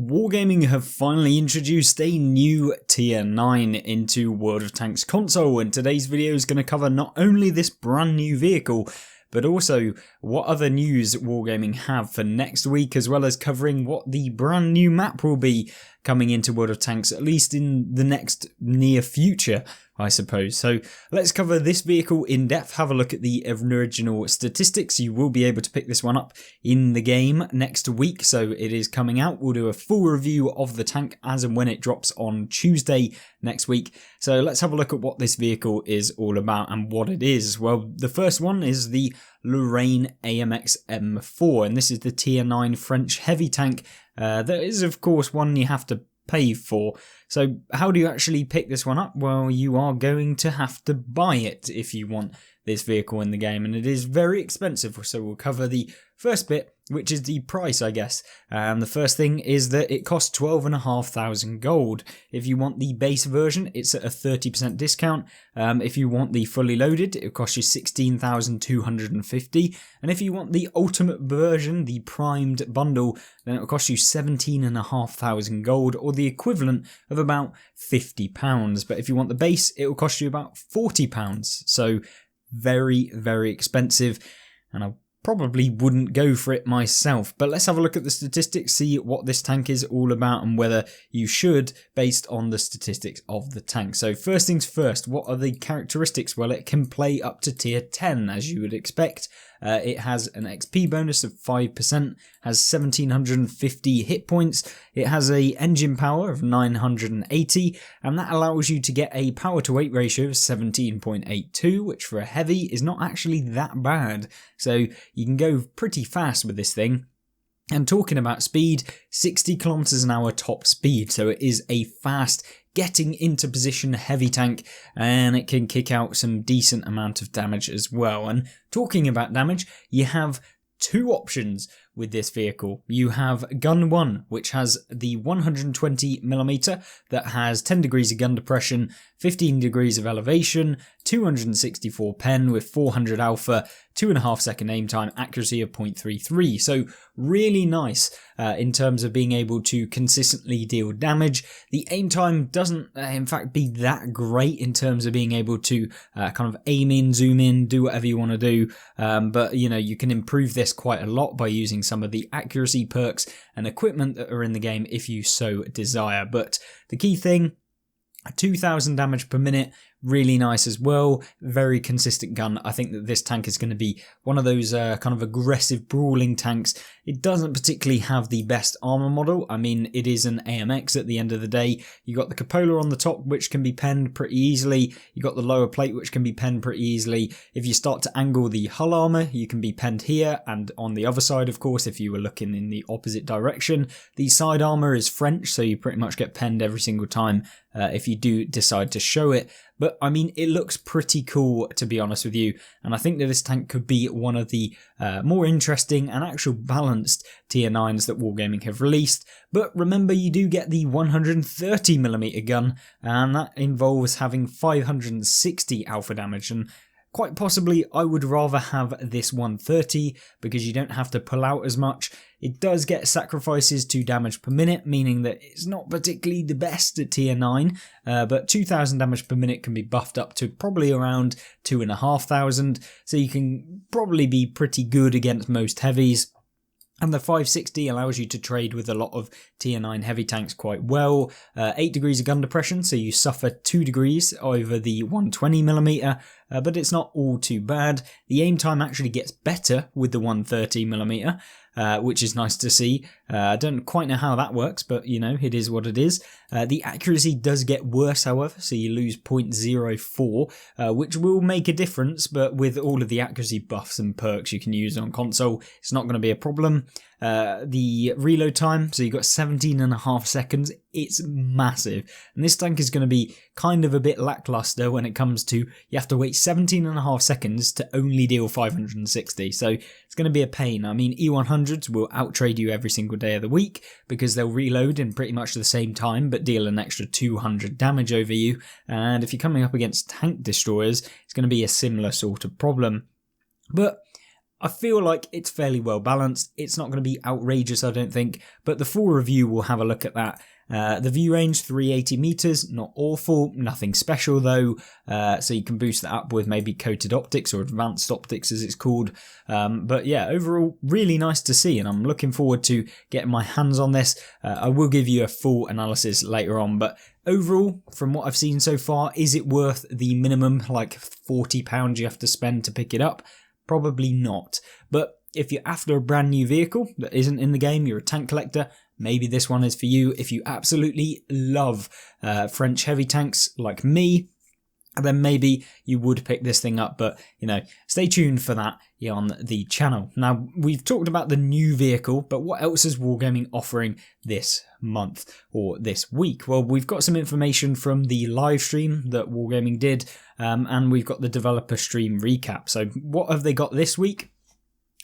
Wargaming have finally introduced a new Tier 9 into World of Tanks console, and today's video is going to cover not only this brand new vehicle, but also what other news Wargaming have for next week, as well as covering what the brand new map will be coming into World of Tanks, at least in the next near future, I suppose. So let's cover this vehicle in depth, have a look at the original statistics. You will be able to pick this one up in the game next week, so it is coming out. We'll do a full review of the tank as and when it drops on Tuesday next week. So let's have a look at what this vehicle is all about and what it is. Well, the first one is the Lorraine AMX M4, and this is the Tier 9 French heavy tank. That is, of course, one you have to pay for. So how do you actually pick this one up? Well, you are going to have to buy it if you want this vehicle in the game, and it is very expensive. So we'll cover the first bit, which is the price, I guess. The first thing is that it costs 12,500 gold. If you want the base version, it's at a 30% discount. If you want the fully loaded, it costs you 16,250. And if you want the ultimate version, the primed bundle, then it will cost you 17,500 gold, or the equivalent of about £50. But if you want the base, it will cost you about £40. So very, very expensive, and I probably wouldn't go for it myself. But let's have a look at the statistics, see what this tank is all about and whether you should based on the statistics of the tank. So first things first, what are the characteristics? Well, it can play up to tier 10 as you would expect. It has an XP bonus of 5%, has 1750 hit points, it has a engine power of 980, and that allows you to get a power to weight ratio of 17.82, which for a heavy is not actually that bad. So you can go pretty fast with this thing. And talking about speed, 60 kilometers an hour top speed, so it is a fast getting into position heavy tank, and it can kick out some decent amount of damage as well. And talking about damage, you have two options with this vehicle. You have Gun 1, which has the 120mm that has 10 degrees of gun depression, 15 degrees of elevation, 264 pen with 400 alpha, 2.5 second aim time, accuracy of 0.33. So really nice in terms of being able to consistently deal damage. The aim time doesn't in fact be that great in terms of being able to kind of aim in, zoom in, do whatever you want to do. But you know, you can improve this quite a lot by using some of the accuracy perks and equipment that are in the game if you so desire. But the key thing, 2,000 damage per minute, really nice as well, very consistent gun. I think that this tank is going to be one of those kind of aggressive brawling tanks. It doesn't particularly have the best armor model. I mean, it is an AMX at the end of the day. You got the cupola on the top, which can be penned pretty easily. You got the lower plate, which can be penned pretty easily. If you start to angle the hull armor, you can be penned here, and on the other side, of course, if you were looking in the opposite direction. The side armor is French, so you pretty much get penned every single time if you do decide to show it. But I mean, it looks pretty cool, to be honest with you, and I think that this tank could be one of the more interesting and actual balanced tier 9s that Wargaming have released. But remember, you do get the 130mm gun, and that involves having 560 alpha damage, and quite possibly I would rather have this 130 because you don't have to pull out as much. It does get sacrifices to damage per minute, meaning that it's not particularly the best at tier 9, but 2,000 damage per minute can be buffed up to probably around 2,500, so you can probably be pretty good against most heavies. And the 560 allows you to trade with a lot of tier 9 heavy tanks quite well. 8 degrees of gun depression, so you suffer 2 degrees over the 120mm, but it's not all too bad. The aim time actually gets better with the 130mm, which is nice to see. I don't quite know how that works, but you know, it is what it is. The accuracy does get worse, however, so you lose 0.04, which will make a difference, but with all of the accuracy buffs and perks you can use on console, it's not going to be a problem. The reload time, so you've got 17.5 seconds, it's massive. And this tank is going to be kind of a bit lackluster when it comes to, you have to wait 17.5 seconds to only deal 560, so it's going to be a pain. I mean, E100s will outtrade you every single day of the week because they'll reload in pretty much the same time but deal an extra 200 damage over you, and if you're coming up against tank destroyers, it's going to be a similar sort of problem. But I feel like it's fairly well balanced. It's not going to be outrageous, I don't think, but the full review will have a look at that. The view range, 380 meters, not awful, nothing special though, so you can boost that up with maybe coated optics or advanced optics as it's called. But yeah, overall, really nice to see, and I'm looking forward to getting my hands on this. I will give you a full analysis later on, but overall, from what I've seen so far, is it worth the minimum, like £40 you have to spend to pick it up? Probably not. But if you're after a brand new vehicle that isn't in the game, you're a tank collector, maybe this one is for you. If you absolutely love French heavy tanks like me, then maybe you would pick this thing up, but you know, stay tuned for that on the channel. Now, we've talked about the new vehicle, but what else is Wargaming offering this month or this week? Well, we've got some information from the live stream that Wargaming did, and we've got the developer stream recap. So what have they got this week?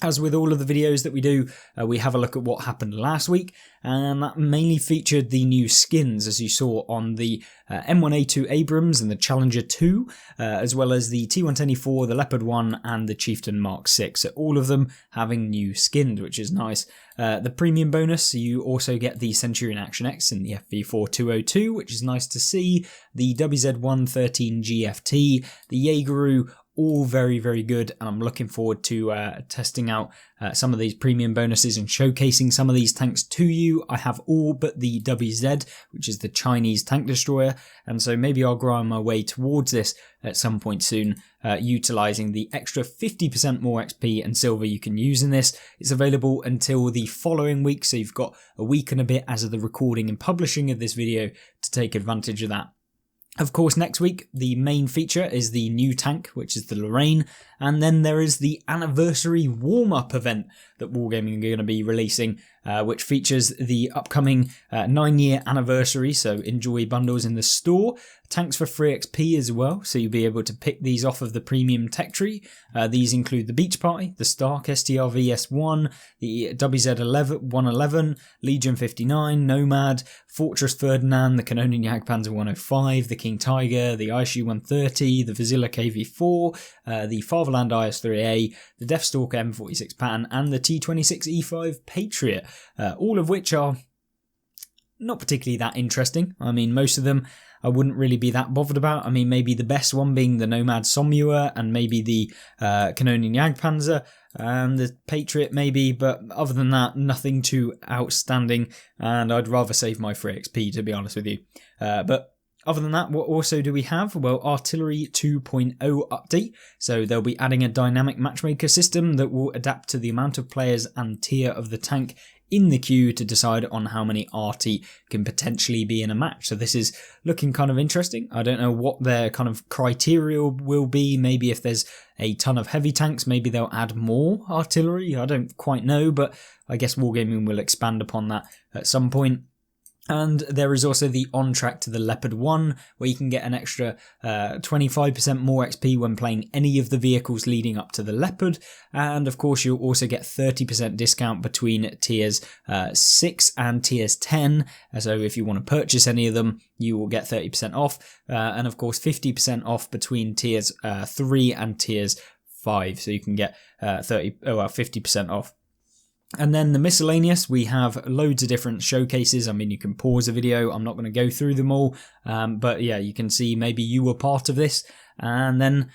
As with all of the videos that we do, we have a look at what happened last week, and that mainly featured the new skins, as you saw on the M1A2 Abrams and the Challenger 2, as well as the T124, the Leopard 1, and the Chieftain Mark 6. So all of them having new skins, which is nice. The premium bonus, you also get the Centurion Action X and the FV4202, which is nice to see. The WZ113 GFT, the Jaegeru, all very, very good, and I'm looking forward to testing out some of these premium bonuses and showcasing some of these tanks to you. I have all but the WZ, which is the Chinese tank destroyer, and so maybe I'll grind my way towards this at some point soon, utilising the extra 50% more XP and silver you can use in this. It's available until the following week, so you've got a week and a bit as of the recording and publishing of this video to take advantage of that. Of course, next week, the main feature is the new tank, which is the Lorraine, and then there is the anniversary warm-up event that Wargaming are going to be releasing, which features the upcoming 9-year anniversary, so enjoy bundles in the store, tanks for free XP as well, so you'll be able to pick these off of the premium tech tree. These include the Beach Party, the Stark STRV S1, the WZ111, Legion 59, Nomad, Fortress Ferdinand, the Canonian Jagdpanzer 105, the King Tiger, the ISU 130, the Vizsla KV4, the Fatherland IS-3A, the Deathstalker M46 pattern, and the T26E5 Patriot, all of which are not particularly that interesting. I mean, most of them I wouldn't really be that bothered about. I mean, maybe the best one being the Nomad Sommuer and maybe the Canonian Jagdpanzer and the Patriot maybe, but other than that, nothing too outstanding, and I'd rather save my free XP, to be honest with you. But other than that, what also do we have? Well, Artillery 2.0 update. So they'll be adding a dynamic matchmaker system that will adapt to the amount of players and tier of the tank in the queue to decide on how many arty can potentially be in a match. So this is looking kind of interesting. I don't know what their kind of criteria will be. Maybe if there's a ton of heavy tanks, maybe they'll add more artillery. I don't quite know, but I guess Wargaming will expand upon that at some point. And there is also the on track to the Leopard 1, where you can get an extra 25% more XP when playing any of the vehicles leading up to the Leopard. And of course, you'll also get 30% discount between tiers 6 and tiers 10. So if you want to purchase any of them, you will get 30% off. And of course, 50% off between tiers 3 and tiers 5. So you can get 50% off. And then the miscellaneous, we have loads of different showcases. I mean, you can pause the video. I'm not going to go through them all. But yeah, you can see maybe you were part of this. And then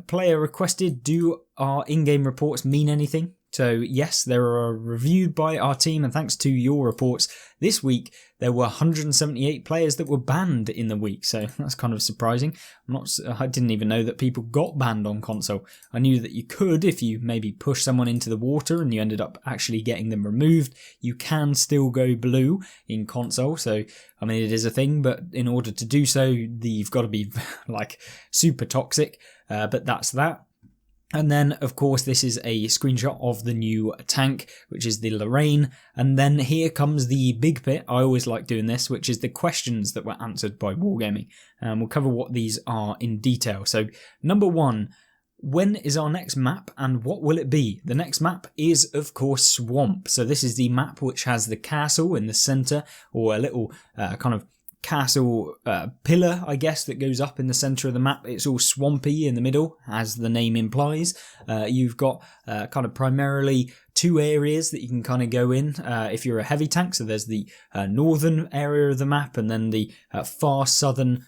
player requested, do our in-game reports mean anything? So yes, they are reviewed by our team, and thanks to your reports, this week there were 178 players that were banned in the week, so that's kind of surprising. I didn't even know that people got banned on console. I knew that you could if you maybe push someone into the water and you ended up actually getting them removed. You can still go blue in console, so I mean it is a thing, but in order to do so, you've got to be like super toxic, but that's that. And then, of course, this is a screenshot of the new tank, which is the Lorraine. And then here comes the big bit. I always like doing this, which is the questions that were answered by Wargaming. And we'll cover what these are in detail. So, number 1, when is our next map and what will it be? The next map is, of course, Swamp. So this is the map which has the castle in the centre, or a little kind of castle pillar, I guess, that goes up in the centre of the map. It's all swampy in the middle, as the name implies. You've got kind of primarily 2 areas that you can kind of go in if you're a heavy tank. So there's the northern area of the map, and then the far southern,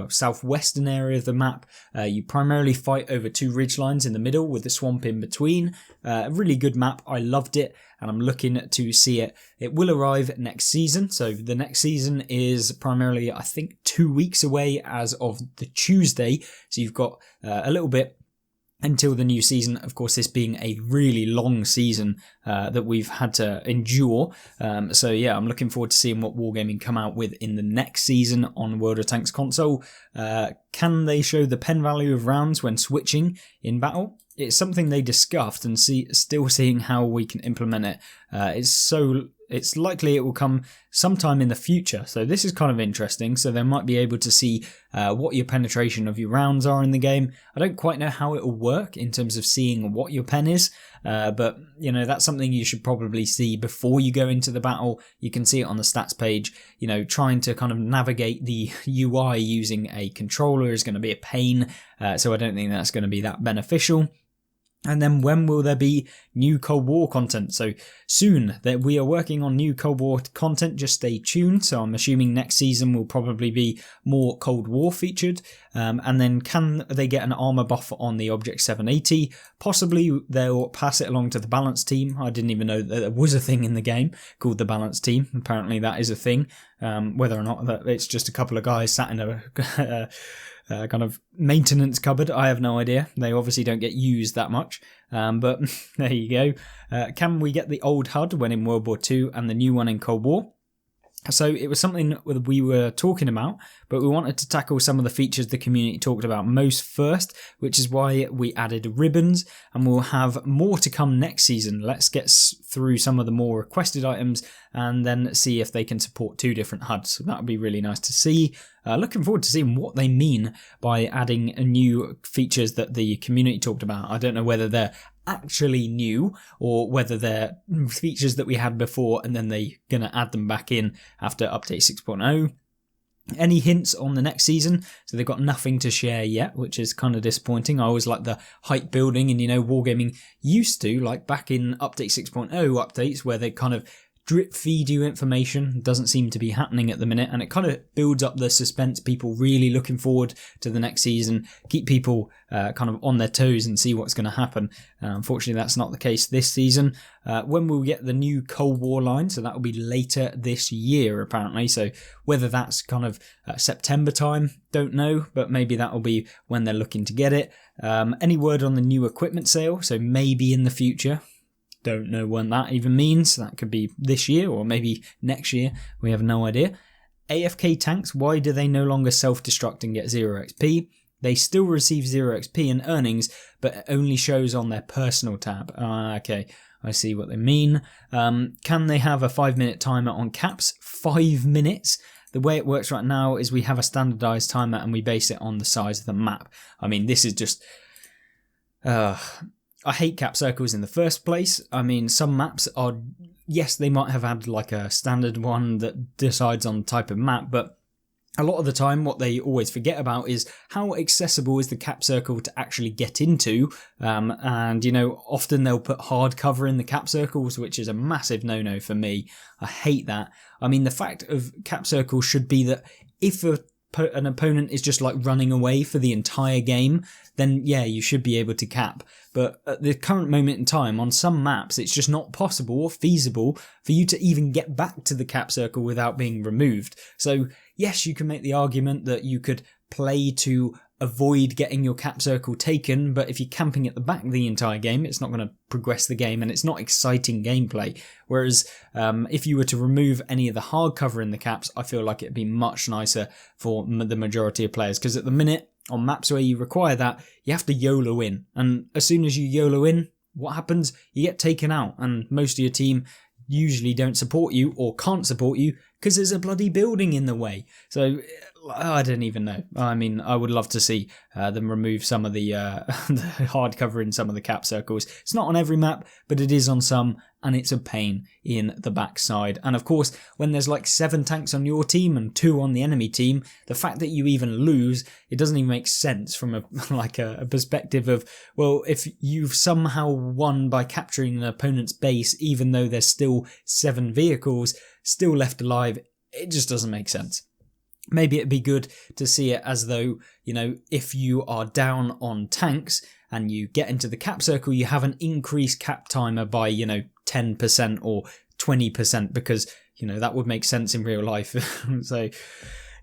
southwestern area of the map. You primarily fight over 2 ridge lines in the middle with the swamp in between. A really good map. I loved it, and I'm looking to see it. It will arrive next season. So the next season is primarily, I think, 2 weeks away as of the Tuesday. So you've got a little bit until the new season. Of course, this being a really long season that we've had to endure. So yeah, I'm looking forward to seeing what Wargaming come out with in the next season on World of Tanks console. Can they show the pen value of rounds when switching in battle? It's something they discussed, and still seeing how we can implement it. It's likely it will come sometime in the future. So this is kind of interesting. So they might be able to see what your penetration of your rounds are in the game. I don't quite know how it will work in terms of seeing what your pen is. But, you know, that's something you should probably see before you go into the battle. You can see it on the stats page. You know, trying to kind of navigate the UI using a controller is going to be a pain. So I don't think that's going to be that beneficial. And then when will there be new Cold War content? So soon, that we are working on new Cold War content, just stay tuned. So I'm assuming next season will probably be more Cold War featured. And then can they get an armor buff on the Object 780? Possibly they'll pass it along to the balance team. I didn't even know that there was a thing in the game called the balance team. Apparently that is a thing. Whether or not that it's just a couple of guys sat in a kind of maintenance cupboard, I have no idea. They obviously don't get used that much, but there you go. Can we get the old HUD when in World War II and the new one in Cold War? So it was something that we were talking about, but we wanted to tackle some of the features the community talked about most first, which is why we added ribbons, and we'll have more to come next season. Let's get through some of the more requested items and then see if they can support 2 different HUDs. So that would be really nice to see. Looking forward to seeing what they mean by adding new features that the community talked about. I don't know whether they're actually new or whether they're features that we had before and then they're going to add them back in after update 6.0. Any hints on the next season? So they've got nothing to share yet, which is kind of disappointing. I always like the hype building, and you know, Wargaming used to, like back in update 6.0 updates, where they kind of drip feed you information. Doesn't seem to be happening at the minute, and it kind of builds up the suspense, people really looking forward to the next season, keep people kind of on their toes and see what's going to happen. Unfortunately, that's not the case this season. When we'll get the new Cold War line, so that will be later this year apparently, so whether that's kind of September time, don't know, but maybe that will be when they're looking to get it. Any word on the new equipment sale? So maybe in the future. Don't know when that even means. That could be this year or maybe next year. We have no idea. AFK tanks, why do they no longer self-destruct and get 0 XP? They still receive 0 XP in earnings, but it only shows on their personal tab. Okay, I see what they mean. Can they have a 5-minute timer on caps? 5 minutes? The way it works right now is we have a standardized timer and we base it on the size of the map. I mean, this is just... I hate cap circles in the first place. I mean, some maps are, yes, they might have had like a standard one that decides on the type of map, but a lot of the time what they always forget about is how accessible is the cap circle to actually get into. And, you know, often they'll put hard cover in the cap circles, which is a massive no-no for me. I hate that. I mean, the fact of cap circles should be that if an opponent is just like running away for the entire game, then yeah, you should be able to cap. But at the current moment in time, on some maps, it's just not possible or feasible for you to even get back to the cap circle without being removed. So yes, you can make the argument that you could play to avoid getting your cap circle taken, but if you're camping at the back the entire game, it's not going to progress the game and it's not exciting gameplay. Whereas if you were to remove any of the hard cover in the caps, I feel like it'd be much nicer for the majority of players, because at the minute on maps where you require that, you have to YOLO in, and as soon as you YOLO in, what happens? You get taken out, and most of your team usually don't support you or can't support you because there's a bloody building in the way. So I don't even know. I mean, I would love to see them remove some of the, the hardcover in some of the cap circles. It's not on every map, but it is on some, and it's a pain in the backside. And of course, when there's like 7 tanks on your team and 2 on the enemy team, the fact that you even lose, it doesn't even make sense from a a perspective of, well, if you've somehow won by capturing an opponent's base, even though there's still 7 vehicles still left alive, it just doesn't make sense. Maybe it'd be good to see it as though, you know, if you are down on tanks and you get into the cap circle, you have an increased cap timer by, you know, 10% or 20%, because, you know, that would make sense in real life. So,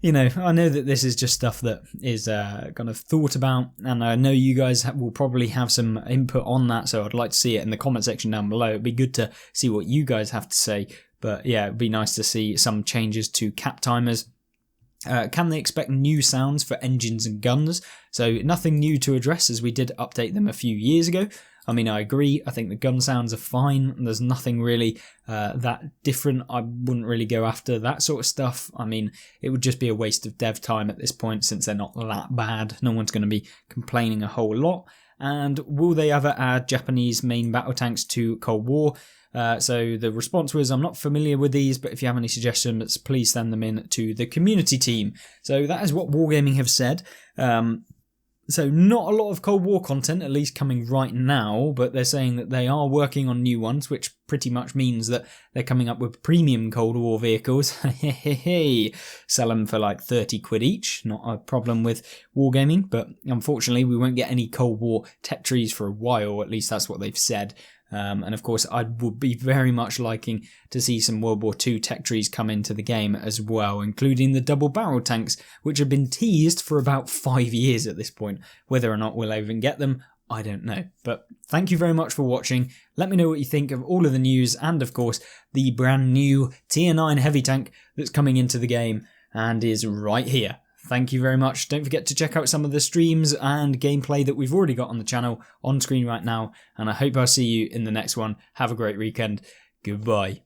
you know, I know that this is just stuff that is kind of thought about, and I know you guys will probably have some input on that, so I'd like to see it in the comment section down below. It'd be good to see what you guys have to say, but yeah, it'd be nice to see some changes to cap timers. Can they expect new sounds for engines and guns? So nothing new to address, as we did update them a few years ago. I mean, I agree. I think the gun sounds are fine. There's nothing really that different. I wouldn't really go after that sort of stuff. I mean, it would just be a waste of dev time at this point, since they're not that bad. No one's going to be complaining a whole lot. And will they ever add Japanese main battle tanks to Cold War? So the response was, I'm not familiar with these, but if you have any suggestions, please send them in to the community team. So that is what Wargaming have said. So not a lot of Cold War content, at least coming right now, but they're saying that they are working on new ones, which pretty much means that they're coming up with premium Cold War vehicles. Sell them for like 30 quid each. Not a problem with Wargaming, but unfortunately we won't get any Cold War tech trees for a while, at least that's what they've said. And of course, I would be very much liking to see some World War II tech trees come into the game as well, including the double barrel tanks, which have been teased for about 5 years at this point. Whether or not we'll even get them, I don't know. But thank you very much for watching. Let me know what you think of all of the news, and of course, the brand new Tier 9 heavy tank that's coming into the game and is right here. Thank you very much. Don't forget to check out some of the streams and gameplay that we've already got on the channel on screen right now. And I hope I'll see you in the next one. Have a great weekend. Goodbye.